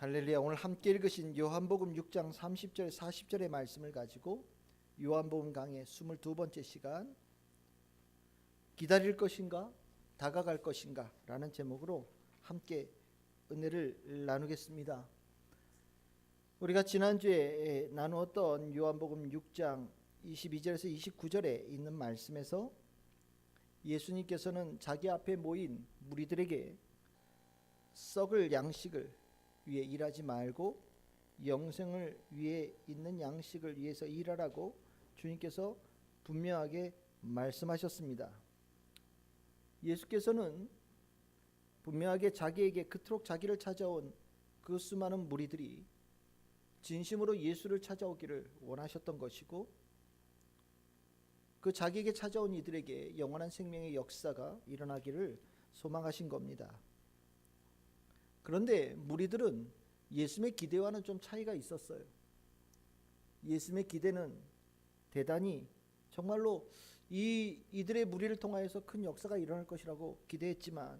할렐루야. 오늘 함께 읽으신 요한복음 6장 30절 40절의 말씀을 가지고 요한복음 강의 22번째 시간 기다릴 것인가 다가갈 것인가 라는 제목으로 함께 은혜를 나누겠습니다. 우리가 지난주에 나누었던 요한복음 6장 22절에서 29절에 있는 말씀에서 예수님께서는 자기 앞에 모인 무리들에게 썩을 양식을 위해 일하지 말고 영생을 위해 있는 양식을 위해서 일하라고 주님께서 분명하게 말씀하셨습니다. 예수께서는 분명하게 자기에게 그토록 자기를 찾아온 그 수많은 무리들이 진심으로 예수를 찾아오기를 원하셨던 것이고, 그 자기에게 찾아온 이들에게 영원한 생명의 역사가 일어나기를 소망하신 겁니다. 그런데 무리들은 예수님의 기대와는 좀 차이가 있었어요. 예수님의 기대는 대단히 정말로 이들의 무리를 통하여서 큰 역사가 일어날 것이라고 기대했지만,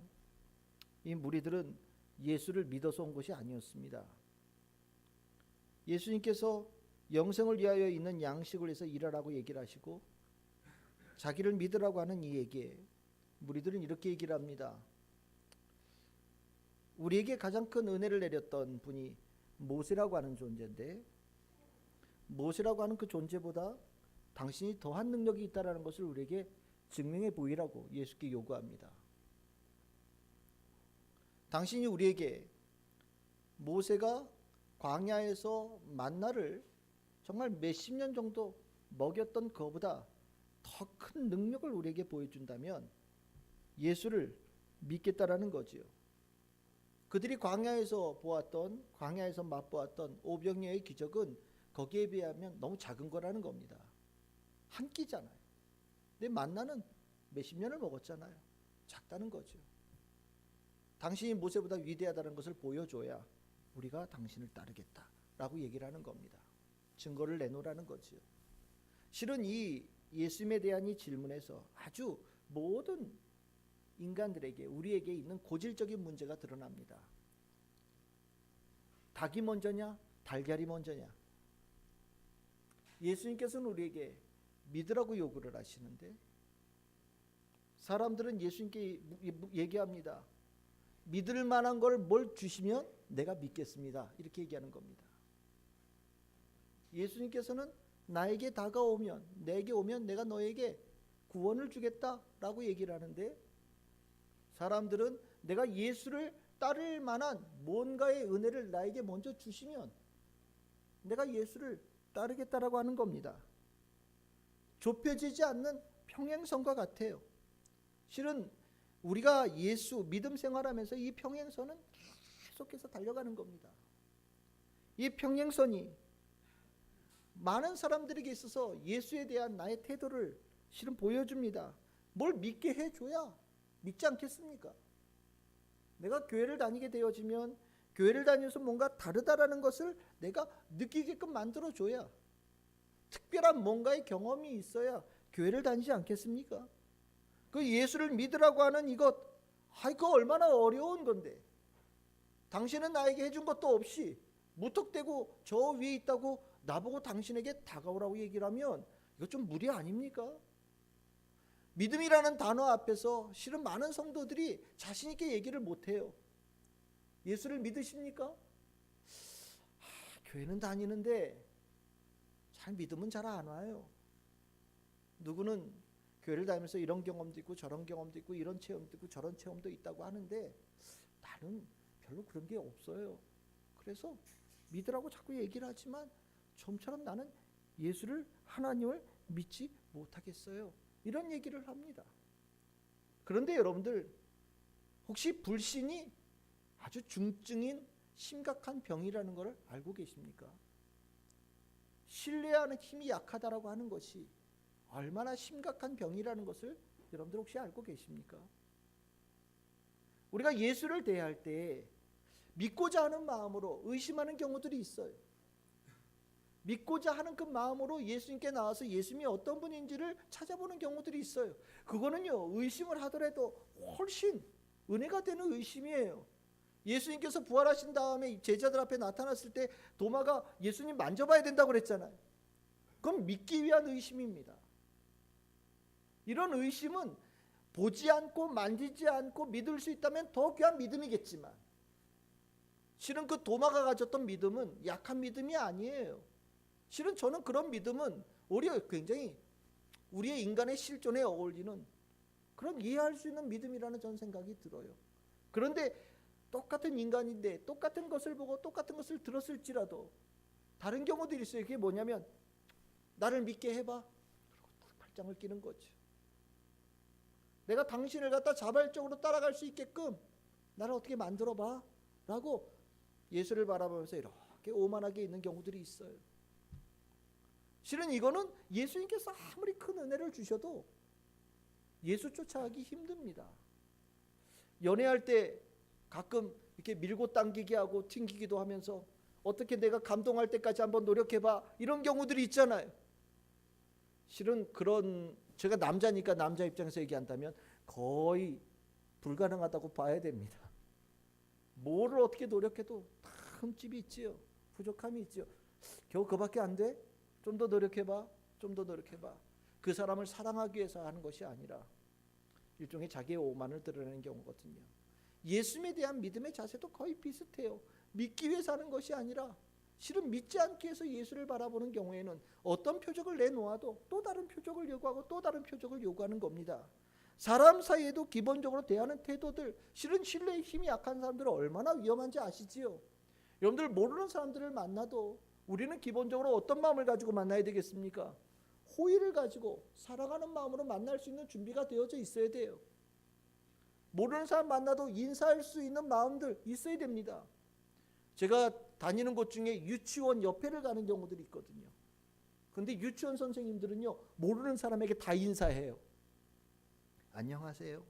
이 무리들은 예수를 믿어서 온 것이 아니었습니다. 예수님께서 영생을 위하여 있는 양식을 위해서 일하라고 얘기를 하시고 자기를 믿으라고 하는 이에게 무리들은 이렇게 얘기를 합니다. 우리에게 가장 큰 은혜를 내렸던 분이 모세라고 하는 존재인데, 모세라고 하는 그 존재보다 당신이 더한 능력이 있다는 것을 우리에게 증명해 보이라고 예수께 요구합니다. 당신이 우리에게 모세가 광야에서 만나를 정말 몇십 년 정도 먹였던 것보다 더 큰 능력을 우리에게 보여준다면 예수를 믿겠다라는 거지요. 그들이 광야에서 맛보았던 오병이어의 기적은 거기에 비하면 너무 작은 거라는 겁니다. 한 끼잖아요. 근데 만나는 몇십 년을 먹었잖아요. 작다는 거죠. 당신이 모세보다 위대하다는 것을 보여줘야 우리가 당신을 따르겠다라고 얘기를 하는 겁니다. 증거를 내놓으라는 거죠. 실은 이 예수님에 대한 이 질문에서 아주 모든 인간들에게, 우리에게 있는 고질적인 문제가 드러납니다. 닭이 먼저냐 달걀이 먼저냐. 예수님께서는 우리에게 믿으라고 요구를 하시는데, 사람들은 예수님께 얘기합니다. 믿을 만한 걸 뭘 주시면 내가 믿겠습니다, 이렇게 얘기하는 겁니다. 예수님께서는 나에게 다가오면, 내게 오면 내가 너에게 구원을 주겠다라고 얘기를 하는데, 사람들은 내가 예수를 따를 만한 뭔가의 은혜를 나에게 먼저 주시면 내가 예수를 따르겠다라고 하는 겁니다. 좁혀지지 않는 평행선과 같아요. 실은 우리가 예수 믿음 생활하면서 이 평행선은 계속해서 달려가는 겁니다. 이 평행선이 많은 사람들에게 있어서 예수에 대한 나의 태도를 실은 보여줍니다. 뭘 믿게 해줘야 믿지 않겠습니까? 내가 교회를 다니게 되어지면 교회를 다니면서 뭔가 다르다라는 것을 내가 느끼게끔 만들어줘야, 특별한 뭔가의 경험이 있어야 교회를 다니지 않겠습니까? 그 예수를 믿으라고 하는 이거 얼마나 어려운 건데, 당신은 나에게 해준 것도 없이 무턱대고 저 위에 있다고 나보고 당신에게 다가오라고 얘기를 하면 이거 좀 무리 아닙니까? 믿음이라는 단어 앞에서 실은 많은 성도들이 자신 있게 얘기를 못해요. 예수를 믿으십니까? 교회는 다니는데 잘 믿음은 잘 안 와요. 누구는 교회를 다니면서 이런 경험도 있고 저런 경험도 있고 이런 체험도 있고 저런 체험도 있다고 하는데 나는 별로 그런 게 없어요. 그래서 믿으라고 자꾸 얘기를 하지만 좀처럼 나는 예수를, 하나님을 믿지 못하겠어요, 이런 얘기를 합니다. 그런데 여러분들, 혹시 불신이 아주 중증인 심각한 병이라는 것을 알고 계십니까? 신뢰하는 힘이 약하다라고 하는 것이 얼마나 심각한 병이라는 것을 여러분들 혹시 알고 계십니까? 우리가 예수를 대할 때 믿고자 하는 마음으로 의심하는 경우들이 있어요. 믿고자 하는 그 마음으로 예수님께 나와서 예수님이 어떤 분인지를 찾아보는 경우들이 있어요. 그거는요, 의심을 하더라도 훨씬 은혜가 되는 의심이에요. 예수님께서 부활하신 다음에 제자들 앞에 나타났을 때 도마가 예수님 만져봐야 된다고 그랬잖아요. 그건 믿기 위한 의심입니다. 이런 의심은 보지 않고 만지지 않고 믿을 수 있다면 더 귀한 믿음이겠지만, 실은 그 도마가 가졌던 믿음은 약한 믿음이 아니에요. 실은 저는 그런 믿음은 오히려 굉장히 우리의 인간의 실존에 어울리는 그런 이해할 수 있는 믿음이라는 전 생각이 들어요. 그런데 똑같은 인간인데 똑같은 것을 보고 똑같은 것을 들었을지라도 다른 경우들이 있어요. 그게 뭐냐면, 나를 믿게 해봐. 그리고 팔짱을 끼는 거죠. 내가 당신을 갖다 자발적으로 따라갈 수 있게끔 나를 어떻게 만들어봐 라고 예수를 바라보면서 이렇게 오만하게 있는 경우들이 있어요. 실은 이거는 예수님께서 아무리 큰 은혜를 주셔도 예수 쫓아가기 힘듭니다. 연애할 때 가끔 이렇게 밀고 당기게 하고 튕기기도 하면서 어떻게 내가 감동할 때까지 한번 노력해봐, 이런 경우들이 있잖아요. 실은 그런, 제가 남자니까 남자 입장에서 얘기한다면 거의 불가능하다고 봐야 됩니다. 뭐를 어떻게 노력해도 다 흠집이 있지요. 부족함이 있지요. 겨우 그밖에 안 돼? 좀 더 노력해봐. 좀 더 노력해봐. 그 사람을 사랑하기 위해서 하는 것이 아니라 일종의 자기의 오만을 드러내는 경우거든요. 예수님에 대한 믿음의 자세도 거의 비슷해요. 믿기 위해서 하는 것이 아니라 실은 믿지 않기 위해서 예수를 바라보는 경우에는 어떤 표적을 내놓아도 또 다른 표적을 요구하고 또 다른 표적을 요구하는 겁니다. 사람 사이에도 기본적으로 대하는 태도들, 실은 신뢰의 힘이 약한 사람들은 얼마나 위험한지 아시지요? 여러분들, 모르는 사람들을 만나도 우리는 기본적으로 어떤 마음을 가지고 만나야 되겠습니까? 호의를 가지고 사랑하는 마음으로 만날 수 있는 준비가 되어져 있어야 돼요. 모르는 사람 만나도 인사할 수 있는 마음들 있어야 됩니다. 제가 다니는 곳 중에 유치원 옆에를 가는 경우들이 있거든요. 그런데 유치원 선생님들은요, 모르는 사람에게 다 인사해요. 안녕하세요.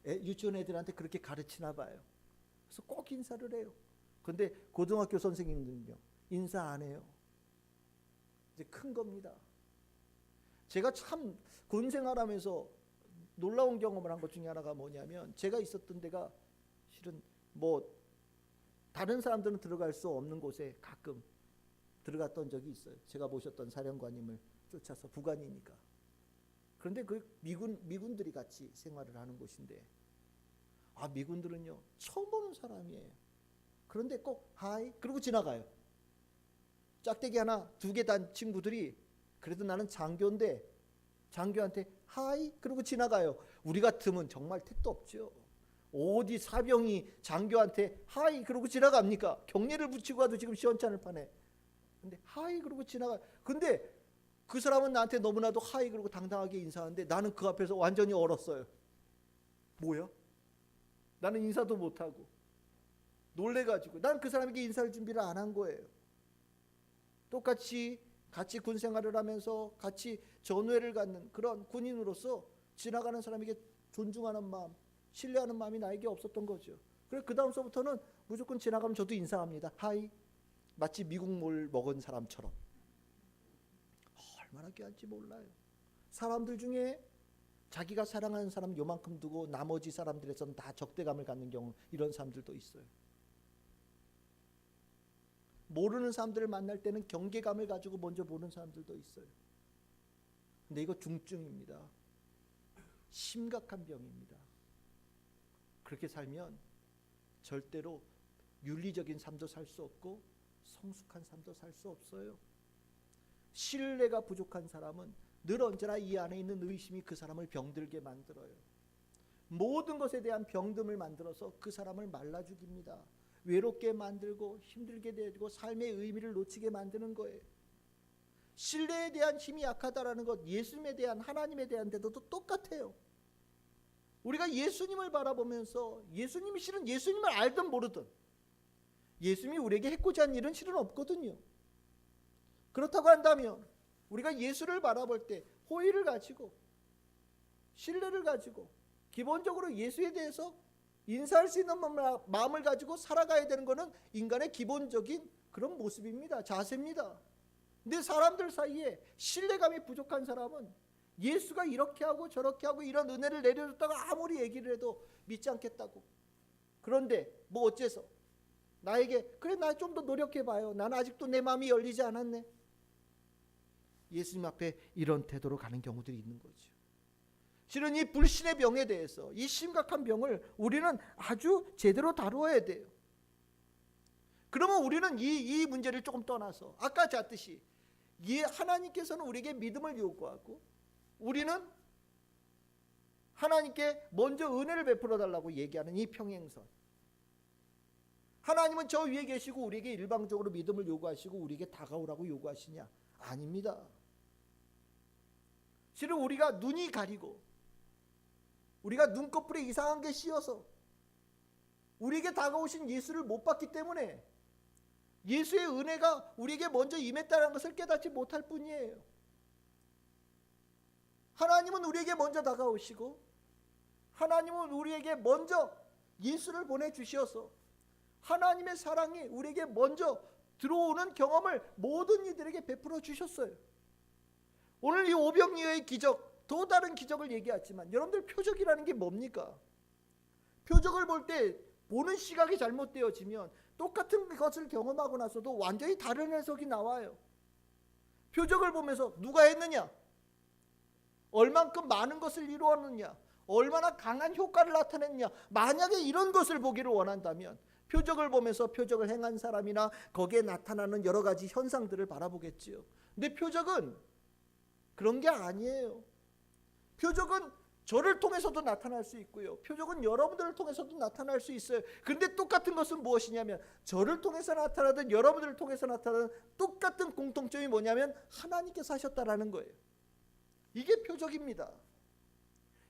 유치원 애들한테 그렇게 가르치나 봐요. 그래서 꼭 인사를 해요. 그런데 고등학교 선생님들은요, 인사 안 해요. 이제 큰 겁니다. 제가 참 군 생활하면서 놀라운 경험을 한 것 중에 하나가 뭐냐면, 제가 있었던 데가 실은 뭐 다른 사람들은 들어갈 수 없는 곳에 가끔 들어갔던 적이 있어요. 제가 모셨던 사령관님을 쫓아서, 부관이니까. 그런데 그 미군들이 같이 생활을 하는 곳인데, 미군들은요 처음 보는 사람이에요. 그런데 꼭 하이 그러고 지나가요. 짝대기 하나 두 개 단 친구들이, 그래도 나는 장교인데 장교한테 하이 그러고 지나가요. 우리 같으면 정말 택도 없죠. 어디 사병이 장교한테 하이 그러고 지나갑니까? 경례를 붙이고 와도 지금 시원찮을 판에. 근데 하이 그러고 지나가. 근데 그 사람은 나한테 너무나도 하이 그러고 당당하게 인사하는데 나는 그 앞에서 완전히 얼었어요. 뭐야? 나는 인사도 못하고 놀래가지고 난 그 사람에게 인사할 준비를 안 한 거예요. 똑같이 같이 군 생활을 하면서 같이 전회를 갖는 그런 군인으로서 지나가는 사람에게 존중하는 마음, 신뢰하는 마음이 나에게 없었던 거죠. 그래서 그 다음서부터는 무조건 지나가면 저도 인사합니다. 하이. 마치 미국물 먹은 사람처럼. 얼마나 귀한지 몰라요. 사람들 중에 자기가 사랑하는 사람 요만큼 두고 나머지 사람들에서는 다 적대감을 갖는 경우, 이런 사람들도 있어요. 모르는 사람들을 만날 때는 경계감을 가지고 먼저 보는 사람들도 있어요. 근데 이거 중증입니다. 심각한 병입니다. 그렇게 살면 절대로 윤리적인 삶도 살 수 없고 성숙한 삶도 살 수 없어요. 신뢰가 부족한 사람은 늘 언제나 이 안에 있는 의심이 그 사람을 병들게 만들어요. 모든 것에 대한 병듦을 만들어서 그 사람을 말라 죽입니다. 외롭게 만들고 힘들게 되고 삶의 의미를 놓치게 만드는 거예요. 신뢰에 대한 힘이 약하다라는 것, 예수님에 대한, 하나님에 대한 태도도 똑같아요. 우리가 예수님을 바라보면서, 예수님이 실은 예수님을 알든 모르든 예수님이 우리에게 해코지 한 일은 실은 없거든요. 그렇다고 한다면 우리가 예수를 바라볼 때 호의를 가지고 신뢰를 가지고 기본적으로 예수에 대해서 인사할 수 있는 마음을 가지고 살아가야 되는 것은 인간의 기본적인 그런 모습입니다. 자세입니다. 근데 사람들 사이에 신뢰감이 부족한 사람은 예수가 이렇게 하고 저렇게 하고 이런 은혜를 내려줬다고 아무리 얘기를 해도 믿지 않겠다고, 그런데 뭐 어째서 나에게 그래 나 좀 더 노력해봐요. 나는 아직도 내 마음이 열리지 않았네. 예수님 앞에 이런 태도로 가는 경우들이 있는 거죠. 실은 이 불신의 병에 대해서 이 심각한 병을 우리는 아주 제대로 다루어야 돼요. 그러면 우리는 이 문제를 조금 떠나서 아까 잤듯이 하나님께서는 우리에게 믿음을 요구하고 우리는 하나님께 먼저 은혜를 베풀어 달라고 얘기하는 이 평행선. 하나님은 저 위에 계시고 우리에게 일방적으로 믿음을 요구하시고 우리에게 다가오라고 요구하시냐? 아닙니다. 실은 우리가 눈이 가리고 우리가 눈꺼풀에 이상한 게 씌어서 우리에게 다가오신 예수를 못 봤기 때문에 예수의 은혜가 우리에게 먼저 임했다는 것을 깨닫지 못할 뿐이에요. 하나님은 우리에게 먼저 다가오시고 하나님은 우리에게 먼저 예수를 보내주셔서 하나님의 사랑이 우리에게 먼저 들어오는 경험을 모든 이들에게 베풀어 주셨어요. 오늘 이 오병이어의 기적, 또 다른 기적을 얘기했지만 여러분들 표적이라는 게 뭡니까? 표적을 볼 때 보는 시각이 잘못되어지면 똑같은 것을 경험하고 나서도 완전히 다른 해석이 나와요. 표적을 보면서 누가 했느냐? 얼만큼 많은 것을 이루었느냐? 얼마나 강한 효과를 나타냈느냐? 만약에 이런 것을 보기를 원한다면 표적을 보면서 표적을 행한 사람이나 거기에 나타나는 여러 가지 현상들을 바라보겠지요. 근데 표적은 그런 게 아니에요. 표적은 저를 통해서도 나타날 수 있고요. 표적은 여러분들을 통해서도 나타날 수 있어요. 그런데 똑같은 것은 무엇이냐면 저를 통해서 나타나든 여러분들을 통해서 나타나는 똑같은 공통점이 뭐냐면 하나님께서 하셨다라는 거예요. 이게 표적입니다.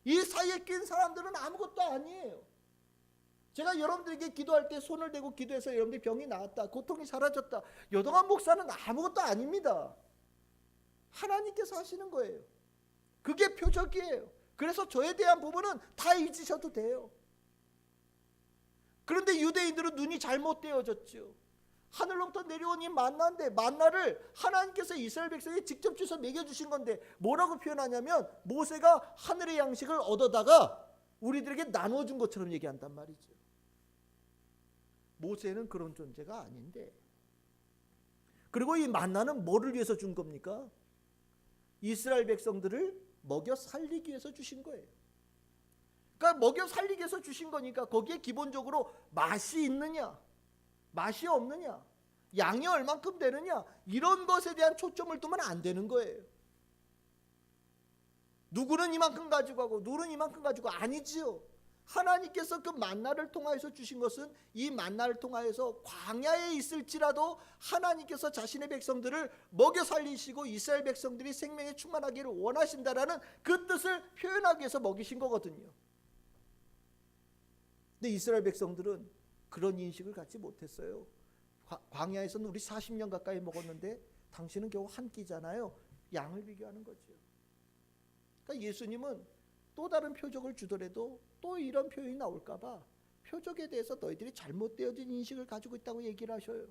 이 사이에 낀 사람들은 아무것도 아니에요. 제가 여러분들에게 기도할 때 손을 대고 기도해서 여러분들 병이 나았다, 고통이 사라졌다. 여동안 목사는 아무것도 아닙니다. 하나님께서 하시는 거예요. 그게 표적이에요. 그래서 저에 대한 부분은 다 잊으셔도 돼요. 그런데 유대인들은 눈이 잘못되어졌죠. 하늘로부터 내려온 이 만나인데 만나를 하나님께서 이스라엘 백성에 직접 주셔서 먹여주신 건데 뭐라고 표현하냐면 모세가 하늘의 양식을 얻어다가 우리들에게 나눠준 것처럼 얘기한단 말이죠. 모세는 그런 존재가 아닌데, 그리고 이 만나는 뭐를 위해서 준 겁니까? 이스라엘 백성들을 먹여 살리기 위해서 주신 거예요. 그러니까 먹여 살리기 위해서 주신 거니까 거기에 기본적으로 맛이 있느냐 맛이 없느냐, 양이 얼만큼 되느냐, 이런 것에 대한 초점을 두면 안 되는 거예요. 누구는 이만큼 가지고 가고 누구는 이만큼 가지고, 아니지요. 하나님께서 그 만나를 통하여서 주신 것은 이 만나를 통하여서 광야에 있을지라도 하나님께서 자신의 백성들을 먹여 살리시고 이스라엘 백성들이 생명에 충만하기를 원하신다라는 그 뜻을 표현하기 위해서 먹이신 거거든요. 근데 이스라엘 백성들은 그런 인식을 갖지 못했어요. 광야에서는 우리 40년 가까이 먹었는데 당신은 겨우 한 끼잖아요. 양을 비교하는 거죠. 그러니까 예수님은 또 다른 표적을 주더라도 또 이런 표현이 나올까 봐 표적에 대해서 너희들이 잘못되어진 인식을 가지고 있다고 얘기를 하셔요.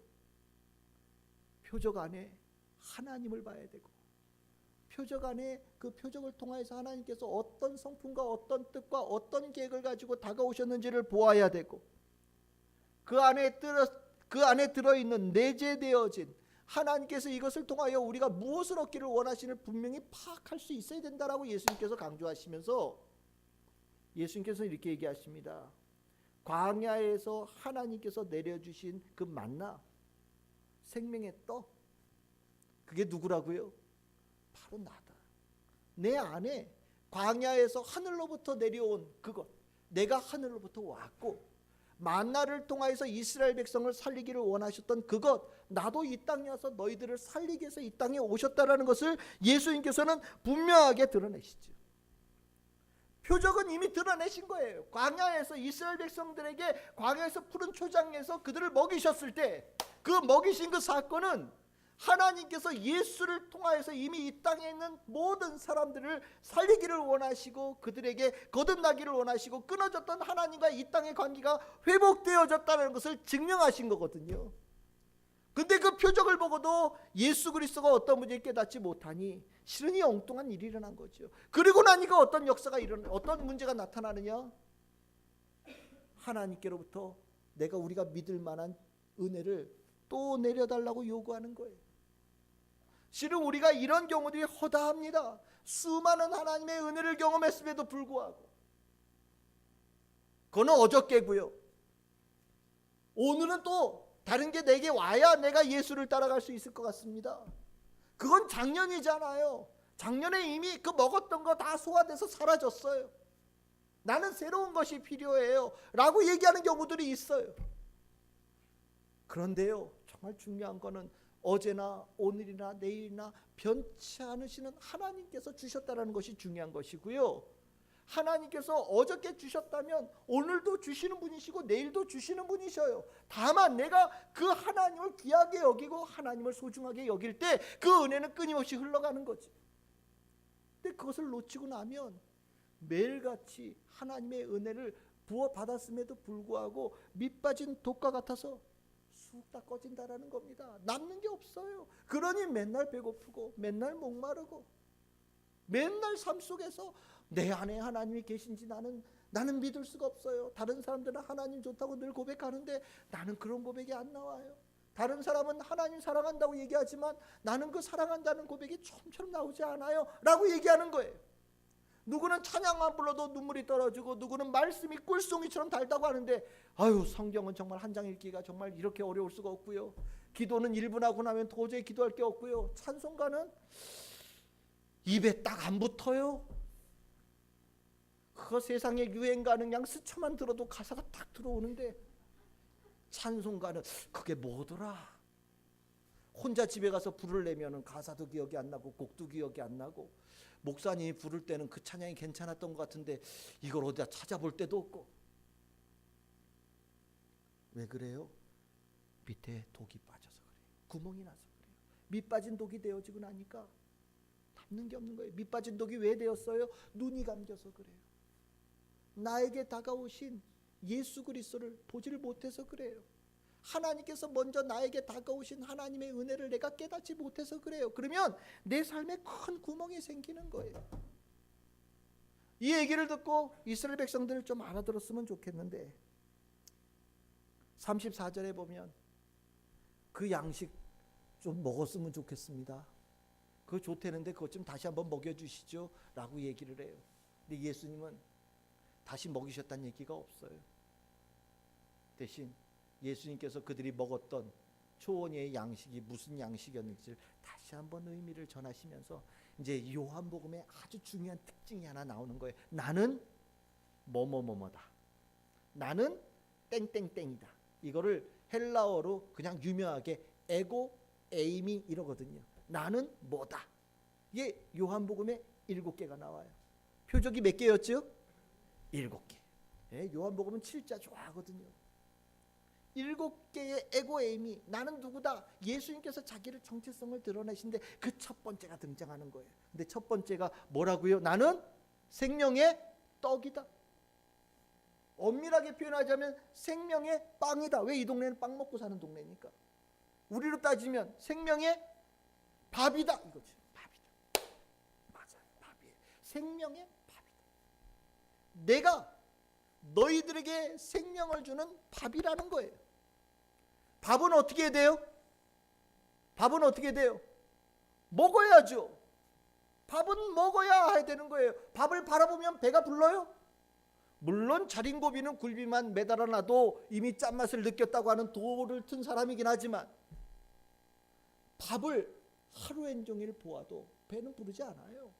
표적 안에 하나님을 봐야 되고, 표적 안에 그 표적을 통해서 하나님께서 어떤 성품과 어떤 뜻과 어떤 계획을 가지고 다가오셨는지를 보아야 되고, 그 안에 들어있는 내재되어진 하나님께서 이것을 통하여 우리가 무엇을 얻기를 원하시는 분명히 파악할 수 있어야 된다라고 예수님께서 강조하시면서 예수님께서 이렇게 얘기하십니다. 광야에서 하나님께서 내려주신 그 만나, 생명의 떡, 그게 누구라고요? 바로 나다. 내 안에 광야에서 하늘로부터 내려온 그것, 내가 하늘로부터 왔고 만나를 통하여서 이스라엘 백성을 살리기를 원하셨던 그것, 나도 이 땅에 와서 너희들을 살리기 위해서 이 땅에 오셨다라는 것을 예수님께서는 분명하게 드러내시죠. 표적은 이미 드러내신 거예요. 광야에서 이스라엘 백성들에게 광야에서 푸른 초장에서 그들을 먹이셨을 때 그 먹이신 그 사건은 하나님께서 예수를 통하여서 이미 이 땅에 있는 모든 사람들을 살리기를 원하시고 그들에게 거듭나기를 원하시고 끊어졌던 하나님과 이 땅의 관계가 회복되어졌다는 것을 증명하신 거거든요. 근데 그 표적을 보고도 예수 그리스도가 어떤 문제를 깨닫지 못하니 실은 이 엉뚱한 일이 일어난 거죠. 그리고 나니까 어떤 역사가 어떤 문제가 나타나느냐? 하나님께로부터 우리가 믿을 만한 은혜를 또 내려달라고 요구하는 거예요. 실은 우리가 이런 경우들이 허다합니다. 수많은 하나님의 은혜를 경험했음에도 불구하고 그거는 어저께고요. 오늘은 또 다른 게 내게 와야 내가 예수를 따라갈 수 있을 것 같습니다. 그건 작년이잖아요. 작년에 이미 그 먹었던 거 다 소화돼서 사라졌어요. 나는 새로운 것이 필요해요 라고 얘기하는 경우들이 있어요. 그런데요, 정말 중요한 거는 어제나 오늘이나 내일이나 변치 않으시는 하나님께서 주셨다는 것이 중요한 것이고요. 하나님께서 어저께 주셨다면 오늘도 주시는 분이시고 내일도 주시는 분이셔요. 다만 내가 그 하나님을 귀하게 여기고 하나님을 소중하게 여길 때 그 은혜는 끊임없이 흘러가는 거지. 근데 그것을 놓치고 나면 매일같이 하나님의 은혜를 부어받았음에도 불구하고 밑빠진 독과 같아서 쑥 다 꺼진다라는 겁니다. 남는 게 없어요. 그러니 맨날 배고프고 맨날 목마르고 맨날 삶 속에서 내 안에 하나님이 계신지 나는 믿을 수가 없어요. 다른 사람들은 하나님 좋다고 늘 고백하는데 나는 그런 고백이 안 나와요. 다른 사람은 하나님 사랑한다고 얘기하지만 나는 그 사랑한다는 고백이 처음처럼 나오지 않아요 라고 얘기하는 거예요. 누구는 찬양만 불러도 눈물이 떨어지고 누구는 말씀이 꿀송이처럼 달다고 하는데 아유, 성경은 정말 한 장 읽기가 정말 이렇게 어려울 수가 없고요. 기도는 1분 하고 나면 도저히 기도할 게 없고요. 찬송가는 입에 딱 안 붙어요. 그거 세상에 유행가는 그냥 스쳐만 들어도 가사가 딱 들어오는데 찬송가는 그게 뭐더라. 혼자 집에 가서 부를 내면은 가사도 기억이 안 나고 곡도 기억이 안 나고 목사님이 부를 때는 그 찬양이 괜찮았던 것 같은데 이걸 어디다 찾아볼 때도 없고. 왜 그래요? 밑에 독이 빠져서 그래요. 구멍이 나서 그래요. 밑 빠진 독이 되어지고 나니까 남는 게 없는 거예요. 밑 빠진 독이 왜 되었어요? 눈이 감겨서 그래요. 나에게 다가오신 예수 그리스도를 보지를 못해서 그래요. 하나님께서 먼저 나에게 다가오신 하나님의 은혜를 내가 깨닫지 못해서 그래요. 그러면 내 삶에 큰 구멍이 생기는 거예요. 이 얘기를 듣고 이스라엘 백성들을 좀 알아들었으면 좋겠는데 34절에 보면 그 양식 좀 먹었으면 좋겠습니다. 그거 좋다는데 그것 좀 다시 한번 먹여주시죠 라고 얘기를 해요. 근데 예수님은 다시 먹이셨다는 얘기가 없어요. 대신 예수님께서 그들이 먹었던 초원의 양식이 무슨 양식이었는지를 다시 한번 의미를 전하시면서 이제 요한복음의 아주 중요한 특징이 하나 나오는 거예요. 나는 뭐뭐뭐뭐다. 나는 땡땡땡이다. 이거를 헬라어로 그냥 유명하게 에고 에이미 이러거든요. 나는 뭐다. 이게 요한복음에 7개가 나와요. 표적이 몇 개였죠? 7개. 예, 요한복음은 7자 좋아하거든요. 7개의 에고에임이 나는 누구다. 예수님께서 자기를 정체성을 드러내신데 그 첫 번째가 등장하는 거예요. 근데 첫 번째가 뭐라고요? 나는 생명의 떡이다. 엄밀하게 표현하자면 생명의 빵이다. 왜 이 동네는 빵 먹고 사는 동네니까. 우리로 따지면 생명의 밥이다 이거지. 밥이다. 맞아요. 밥이에요. 생명의 밥이다. 내가 너희들에게 생명을 주는 밥이라는 거예요. 밥은 어떻게 돼요? 밥은 어떻게 돼요? 먹어야죠. 밥은 먹어야 해야 되는 거예요. 밥을 바라보면 배가 불러요? 물론 자린고비는 굴비만 매달아놔도 이미 짠맛을 느꼈다고 하는 도를 튼 사람이긴 하지만 밥을 하루 종일 보아도 배는 부르지 않아요.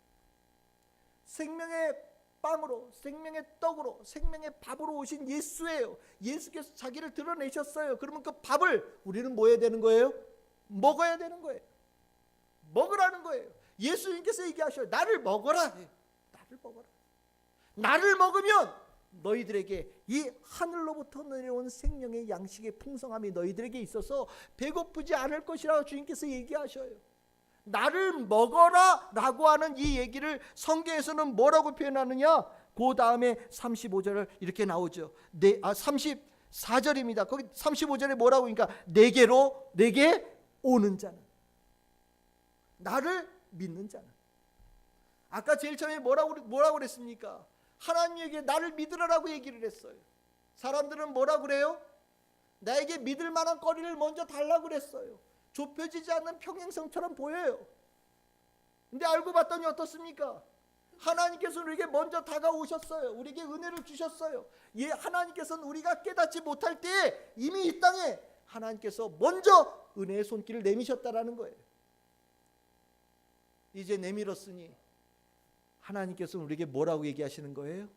생명의 빵으로, 생명의 떡으로, 생명의 밥으로 오신 예수예요. 예수께서 자기를 드러내셨어요. 그러면 그 밥을 우리는 뭐 해야 되는 거예요? 먹어야 되는 거예요. 먹으라는 거예요. 예수님께서 얘기하셔요. 나를 먹어라. 나를 먹어라. 나를 먹으면 너희들에게 이 하늘로부터 내려온 생명의 양식의 풍성함이 너희들에게 있어서 배고프지 않을 것이라고 주님께서 얘기하셔요. 나를 먹어라 라고 하는 이 얘기를 성경에서는 뭐라고 표현하느냐? 그 다음에 35절 이렇게 나오죠. 34절입니다. 거기 35절에 뭐라고 그러니까 내게 오는 자는, 나를 믿는 자는. 아까 제일 처음에 뭐라고 그랬습니까? 하나님에게 나를 믿으라고 얘기를 했어요. 사람들은 뭐라 그래요? 나에게 믿을 만한 거리를 먼저 달라고 그랬어요. 좁혀지지 않는 평행선처럼 보여요. 근데 알고 봤더니 어떻습니까? 하나님께서 우리에게 먼저 다가오셨어요. 우리에게 은혜를 주셨어요. 예, 하나님께서는 우리가 깨닫지 못할 때에 이미 이 땅에 하나님께서 먼저 은혜의 손길을 내미셨다라는 거예요. 이제 내밀었으니 하나님께서는 우리에게 뭐라고 얘기하시는 거예요?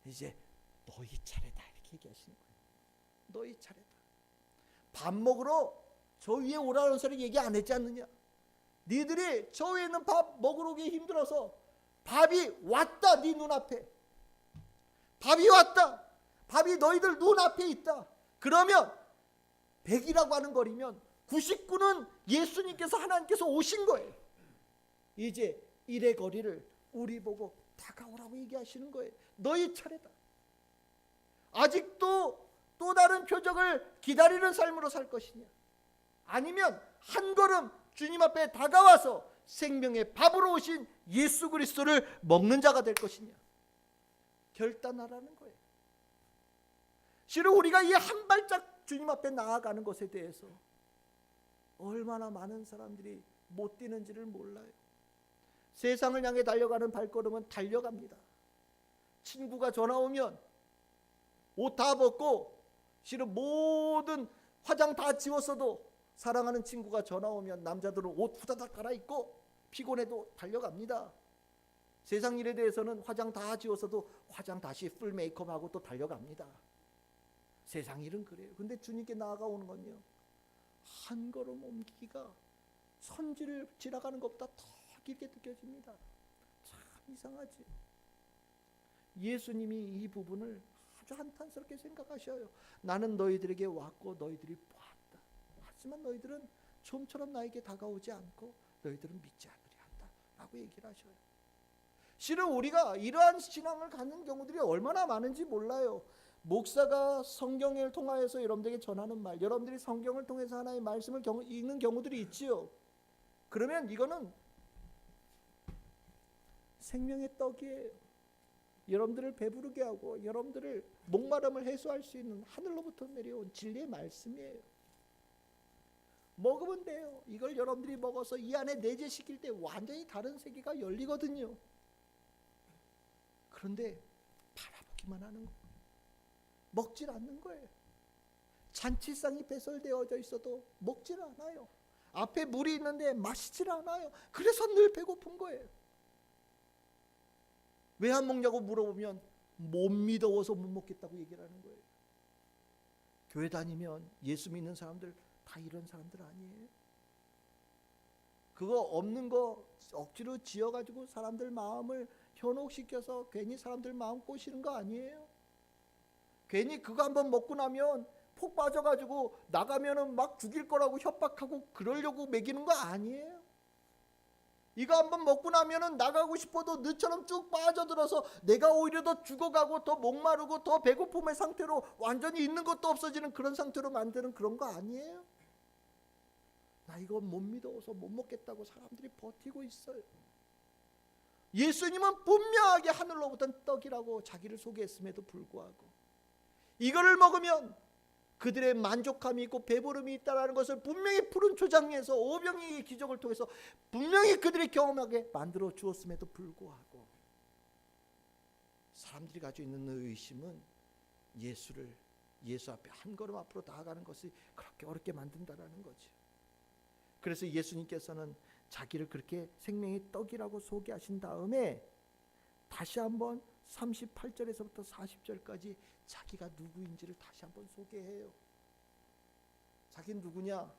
이제 너희 차례다 이렇게 얘기하시는 거예요. 너희 차례다. 밥 먹으러 저 위에 오라는 소리 얘기 안 했지 않느냐? 니들이 저 위에 있는 밥 먹으러 오기 힘들어서 밥이 왔다. 네 눈앞에 밥이 왔다. 밥이 너희들 눈앞에 있다. 그러면 100이라고 하는 거리면 99는 예수님께서 하나님께서 오신 거예요. 이제 1의 거리를 우리 보고 다가오라고 얘기하시는 거예요. 너희 차례다. 아직도 또 다른 표적을 기다리는 삶으로 살 것이냐, 아니면 한 걸음 주님 앞에 다가와서 생명의 밥으로 오신 예수 그리스도를 먹는 자가 될 것이냐, 결단하라는 거예요. 실은 우리가 이 한 발짝 주님 앞에 나아가는 것에 대해서 얼마나 많은 사람들이 못 뛰는지를 몰라요. 세상을 향해 달려가는 발걸음은 달려갑니다. 친구가 전화 오면 옷 다 벗고, 실은 모든 화장 다 지웠어도 사랑하는 친구가 전화 오면 남자들은 옷 후다닥 갈아입고 피곤해도 달려갑니다. 세상 일에 대해서는 화장 다 지웠어도 화장 다시 풀 메이크업하고 또 달려갑니다. 세상 일은 그래요. 근데 주님께 나아가오는 건요, 한 걸음 옮기기가 선지를 지나가는 것보다 더 길게 느껴집니다. 참 이상하지. 예수님이 이 부분을 아주 한탄스럽게 생각하셔요. 나는 너희들에게 왔고 너희들이 보았다. 하지만 너희들은 좀처럼 나에게 다가오지 않고 너희들은 믿지 않으려 한다 라고 얘기를 하셔요. 실은 우리가 이러한 신앙을 갖는 경우들이 얼마나 많은지 몰라요. 목사가 성경을 통하여서 여러분들에게 전하는 말, 여러분들이 성경을 통해서 하나의 말씀을 읽는 경우들이 있지요. 그러면 이거는 생명의 떡이에요. 여러분들을 배부르게 하고 여러분들을 목마름을 해소할 수 있는 하늘로부터 내려온 진리의 말씀이에요. 먹으면 돼요. 이걸 여러분들이 먹어서 이 안에 내재시킬 때 완전히 다른 세계가 열리거든요. 그런데 바라보기만 하는 거예요. 먹질 않는 거예요. 잔치상이 배설되어져 있어도 먹질 않아요. 앞에 물이 있는데 마시질 않아요. 그래서 늘 배고픈 거예요. 왜 안 먹냐고 물어보면 못 믿어서 못 먹겠다고 얘기를 하는 거예요. 교회 다니면 예수 믿는 사람들 다 이런 사람들 아니에요? 그거 없는 거 억지로 지어가지고 사람들 마음을 현혹시켜서 괜히 사람들 마음 꼬시는 거 아니에요? 괜히 그거 한번 먹고 나면 폭 빠져가지고 나가면은 막 죽일 거라고 협박하고 그러려고 먹이는 거 아니에요? 이거 한번 먹고 나면은 나가고 싶어도 너처럼 쭉 빠져들어서 내가 오히려 더 죽어가고 더 목마르고 더 배고픔의 상태로 완전히 있는 것도 없어지는 그런 상태로 만드는 그런 거 아니에요? 나 이거 못 믿어서 못 먹겠다고 사람들이 버티고 있어요. 예수님은 분명하게 하늘로부터 떡이라고 자기를 소개했음에도 불구하고 이거를 먹으면 그들의 만족감이 있고 배부름이 있다는 것을 분명히 푸른 초장에서 오병이의 기적을 통해서 분명히 그들이 경험하게 만들어 주었음에도 불구하고 사람들이 가지고 있는 의심은 예수 앞에 한 걸음 앞으로 나아가는 것이 그렇게 어렵게 만든다는 거죠. 그래서 예수님께서는 자기를 그렇게 생명의 떡이라고 소개하신 다음에 다시 한번 38절에서부터 40절까지 자기가 누구인지를 다시 한번 소개해요. 자기는 누구냐?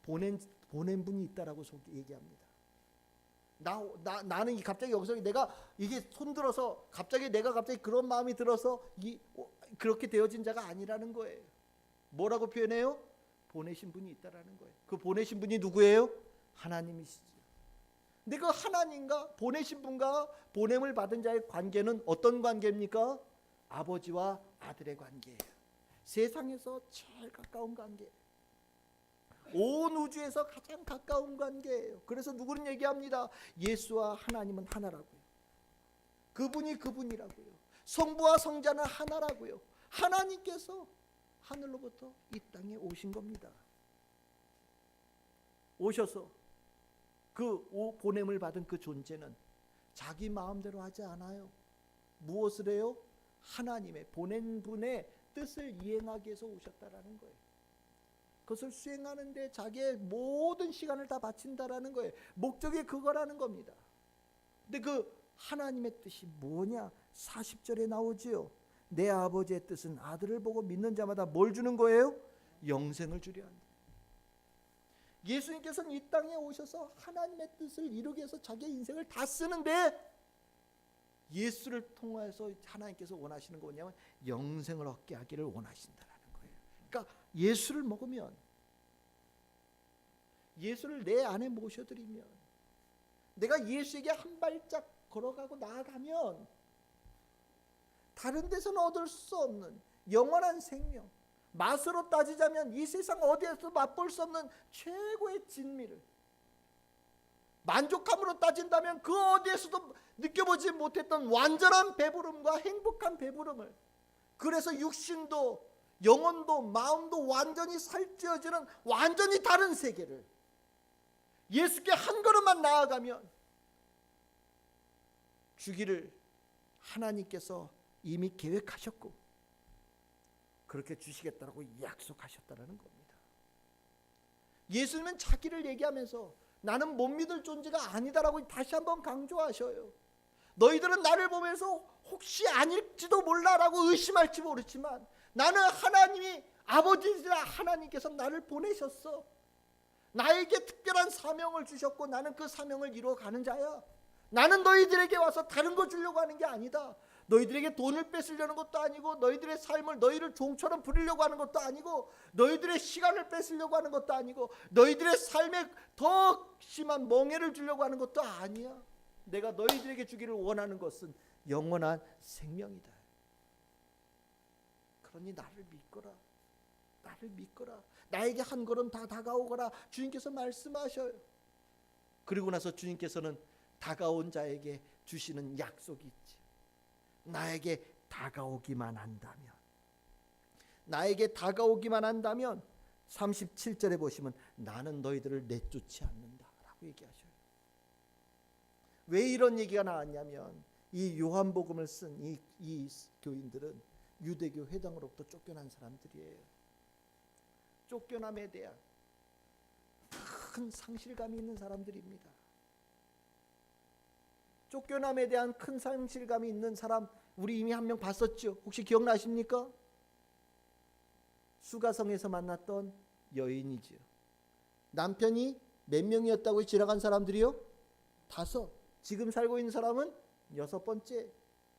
보낸 분이 있다라고 얘기합니다. 나는 갑자기 여기서 내가 이게 손들어서 내가 갑자기 그런 마음이 들어서 그렇게 되어진 자가 아니라는 거예요. 뭐라고 표현해요? 보내신 분이 있다라는 거예요. 그 보내신 분이 누구예요? 하나님이시죠. 근데 그 하나님과 보내신 분과 보냄을 받은 자의 관계는 어떤 관계입니까? 아버지와 아들의 관계예요. 세상에서 제일 가까운 관계, 온 우주에서 가장 가까운 관계예요. 그래서 누구는 얘기합니다. 예수와 하나님은 하나라고요. 그분이 그분이라고요. 성부와 성자는 하나라고요. 하나님께서 하늘로부터 이 땅에 오신 겁니다. 오셔서 그 보냄을 받은 그 존재는 자기 마음대로 하지 않아요. 무엇을 해요? 하나님의 보낸 분의 뜻을 이행하기 위해서 오셨다라는 거예요. 그것을 수행하는데 자기의 모든 시간을 다 바친다라는 거예요. 목적이 그거라는 겁니다. 근데 그 하나님의 뜻이 뭐냐? 40절에 나오지요. 내 아버지의 뜻은 아들을 보고 믿는 자마다 뭘 주는 거예요? 영생을 주려 한다. 예수님께서는 이 땅에 오셔서 하나님의 뜻을 이루기 위해서 자기의 인생을 다 쓰는데, 예수를 통해서 하나님께서 원하시는 거 뭐냐면 영생을 얻게 하기를 원하신다라는 거예요. 그러니까 예수를 먹으면, 예수를 내 안에 모셔드리면, 내가 예수에게 한 발짝 걸어가고 나아가면 다른 데서는 얻을 수 없는 영원한 생명, 맛으로 따지자면 이 세상 어디에서도 맛볼 수 없는 최고의 진미를, 만족함으로 따진다면 그 어디에서도 느껴보지 못했던 완전한 배부름과 행복한 배부름을, 그래서 육신도 영혼도 마음도 완전히 살찌어지는 완전히 다른 세계를 예수께 한 걸음만 나아가면 주기를 하나님께서 이미 계획하셨고 그렇게 주시겠다라고 약속하셨다라는 겁니다. 예수님은 자기를 얘기하면서 나는 못 믿을 존재가 아니다라고 다시 한번 강조하셔요. 너희들은 나를 보면서 혹시 아닐지도 몰라라고 의심할지 모르지만 나는 하나님이 아버지이자 하나님께서 나를 보내셨어. 나에게 특별한 사명을 주셨고 나는 그 사명을 이루어가는 자야. 나는 너희들에게 와서 다른 거 주려고 하는 게 아니다. 너희들에게 돈을 뺏으려는 것도 아니고 너희들의 삶을 너희를 종처럼 부리려고 하는 것도 아니고 너희들의 시간을 뺏으려고 하는 것도 아니고 너희들의 삶에 더 심한 멍해를 주려고 하는 것도 아니야. 내가 너희들에게 주기를 원하는 것은 영원한 생명이다. 그러니 나를 믿거라. 나를 믿거라. 나에게 한 걸음 다 다가오거라. 주님께서 말씀하셔요. 그리고 나서 주님께서는 다가온 자에게 주시는 약속이 있지. 나에게 다가오기만 한다면, 나에게 다가오기만 한다면 37절에 보시면 나는 너희들을 내쫓지 않는다 라고 얘기하셔요. 왜 이런 얘기가 나왔냐면 이 요한복음을 쓴 이 교인들은 유대교 회당으로부터 쫓겨난 사람들이에요. 쫓겨남에 대한 큰 상실감이 있는 사람들입니다. 쫓겨남에 대한 큰 상실감이 있는 사람 우리 이미 한 명 봤었죠. 혹시 기억나십니까? 수가성에서 만났던 여인이지요. 남편이 몇 명이었다고 지나간 사람들이요? 5. 지금 살고 있는 사람은 6번째.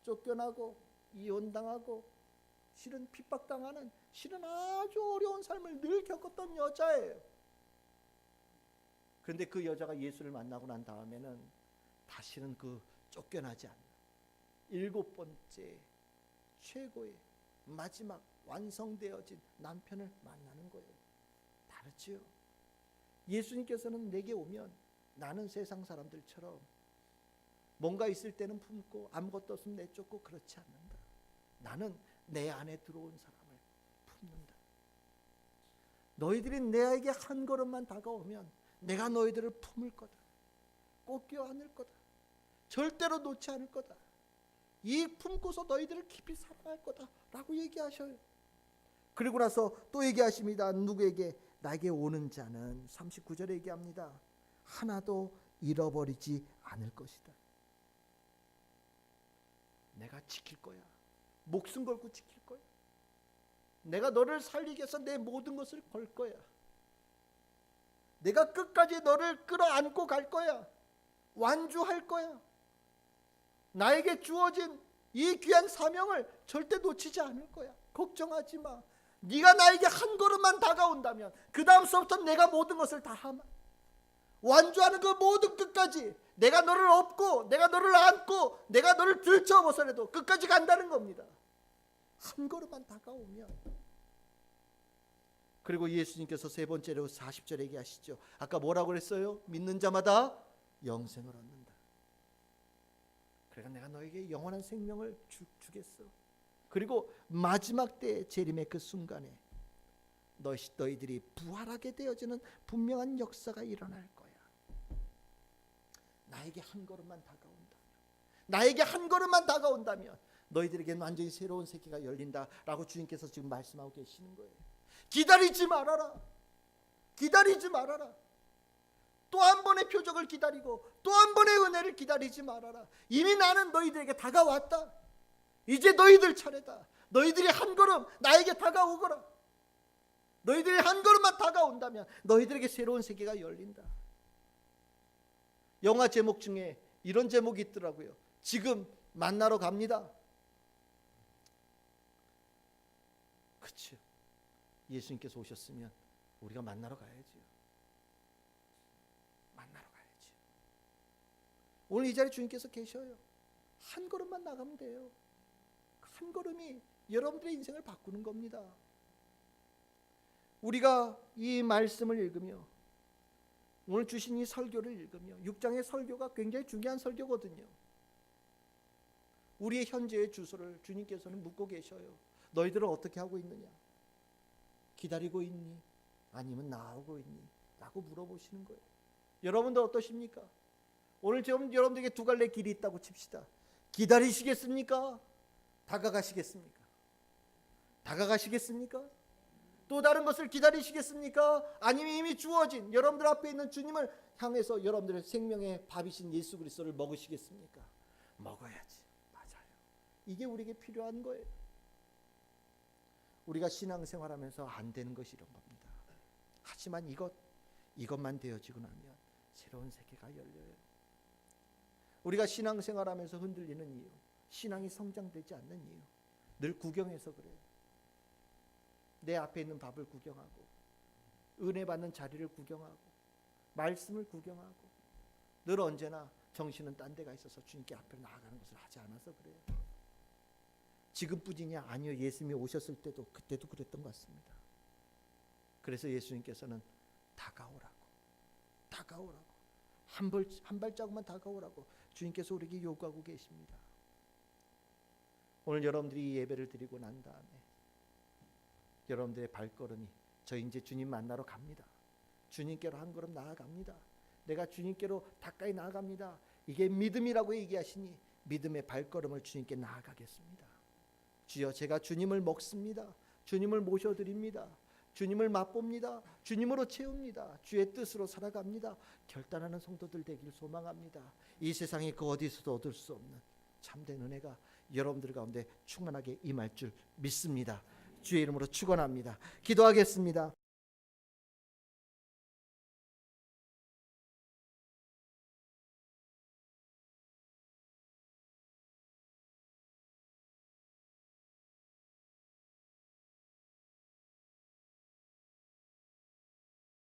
쫓겨나고 이혼당하고 실은 핍박당하는, 실은 아주 어려운 삶을 늘 겪었던 여자예요. 그런데 그 여자가 예수를 만나고 난 다음에는 다시는 그 쫓겨나지 않는 7번째 최고의 마지막 완성되어진 남편을 만나는 거예요. 다르지요. 예수님께서는 내게 오면 나는 세상 사람들처럼 뭔가 있을 때는 품고 아무것도 없으면 내쫓고 그렇지 않는다. 나는 내 안에 들어온 사람을 품는다. 너희들이 내게 한 걸음만 다가오면 내가 너희들을 품을 거다. 꼭 껴안을 거다. 절대로 놓지 않을 거다. 이 품고서 너희들을 깊이 사랑할 거다 라고 얘기하셔요. 그리고 나서 또 얘기하십니다. 누구에게? 나에게 오는 자는 39절에 얘기합니다. 하나도 잃어버리지 않을 것이다. 내가 지킬 거야. 목숨 걸고 지킬 거야. 내가 너를 살리기 위해서 내 모든 것을 걸 거야. 내가 끝까지 너를 끌어안고 갈 거야. 완주할 거야. 나에게 주어진 이 귀한 사명을 절대 놓치지 않을 거야. 걱정하지 마. 네가 나에게 한 걸음만 다가온다면 그 다음서부터 내가 모든 것을 다 하마. 완주하는 그 모든 끝까지 내가 너를 업고 내가 너를 안고 내가 너를 들쳐벗어내도 끝까지 간다는 겁니다. 한 걸음만 다가오면. 그리고 예수님께서 세 번째로 40절에 얘기하시죠. 아까 뭐라고 그랬어요? 믿는 자마다 영생을 얻는다. 그러니까 내가 너에게 영원한 생명을 주겠어. 그리고 마지막 때 재림의 그 순간에 너희들이 부활하게 되어지는 분명한 역사가 일어날 거야. 나에게 한 걸음만 다가온다면, 나에게 한 걸음만 다가온다면 너희들에게는 완전히 새로운 세계가 열린다라고 주님께서 지금 말씀하고 계시는 거예요. 기다리지 말아라. 기다리지 말아라. 또 한 번의 표적을 기다리고 또 한 번의 은혜를 기다리지 말아라. 이미 나는 너희들에게 다가왔다. 이제 너희들 차례다. 너희들이 한 걸음 나에게 다가오거라. 너희들이 한 걸음만 다가온다면 너희들에게 새로운 세계가 열린다. 영화 제목 중에 이런 제목이 있더라고요. 지금 만나러 갑니다. 그렇죠. 예수님께서 오셨으면 우리가 만나러 가야지요. 만나러 가야지. 오늘 이 자리에 주님께서 계셔요. 한 걸음만 나가면 돼요. 한 걸음이 여러분들의 인생을 바꾸는 겁니다. 우리가 이 말씀을 읽으며 오늘 주신 이 설교를 읽으며 6장의 설교가 굉장히 중요한 설교거든요. 우리의 현재의 주소를 주님께서는 묻고 계셔요. 너희들은 어떻게 하고 있느냐? 기다리고 있니? 아니면 나오고 있니? 라고 물어보시는 거예요. 여러분들 어떠십니까? 오늘 좀 여러분들에게 두 갈래 길이 있다고 칩시다. 기다리시겠습니까? 다가가시겠습니까? 다가가시겠습니까? 또 다른 것을 기다리시겠습니까? 아니면 이미 주어진 여러분들 앞에 있는 주님을 향해서 여러분들의 생명의 밥이신 예수 그리스도를 먹으시겠습니까? 먹어야지. 맞아요. 이게 우리에게 필요한 거예요. 우리가 신앙생활하면서 안 되는 것이 이런 겁니다. 하지만 이것만 되어지고 나면 새로운 세계가 열려요. 우리가 신앙생활하면서 흔들리는 이유, 신앙이 성장되지 않는 이유, 늘 구경해서 그래요. 내 앞에 있는 밥을 구경하고, 은혜 받는 자리를 구경하고, 말씀을 구경하고, 늘 언제나 정신은 딴 데가 있어서 주님께 앞에 나아가는 것을 하지 않아서 그래요. 지금뿐이냐? 아니요. 예수님이 오셨을 때도 그때도 그랬던 것 같습니다. 그래서 예수님께서는 다가오라고 한 발자국만 다가오라고 주님께서 우리에게 요구하고 계십니다. 오늘 여러분들이 이 예배를 드리고 난 다음에 여러분들의 발걸음이 저 이제 주님 만나러 갑니다. 주님께로 한 걸음 나아갑니다. 내가 주님께로 가까이 나아갑니다. 이게 믿음이라고 얘기하시니 믿음의 발걸음을 주님께 나아가겠습니다. 주여, 제가 주님을 먹습니다. 주님을 모셔드립니다. 주님을 맛봅니다. 주님으로 채웁니다. 주의 뜻으로 살아갑니다. 결단하는 성도들 되길 소망합니다. 이 세상에 그 어디서도 얻을 수 없는 참된 은혜가 여러분들 가운데 충만하게 임할 줄 믿습니다. 주의 이름으로 축원합니다. 기도하겠습니다.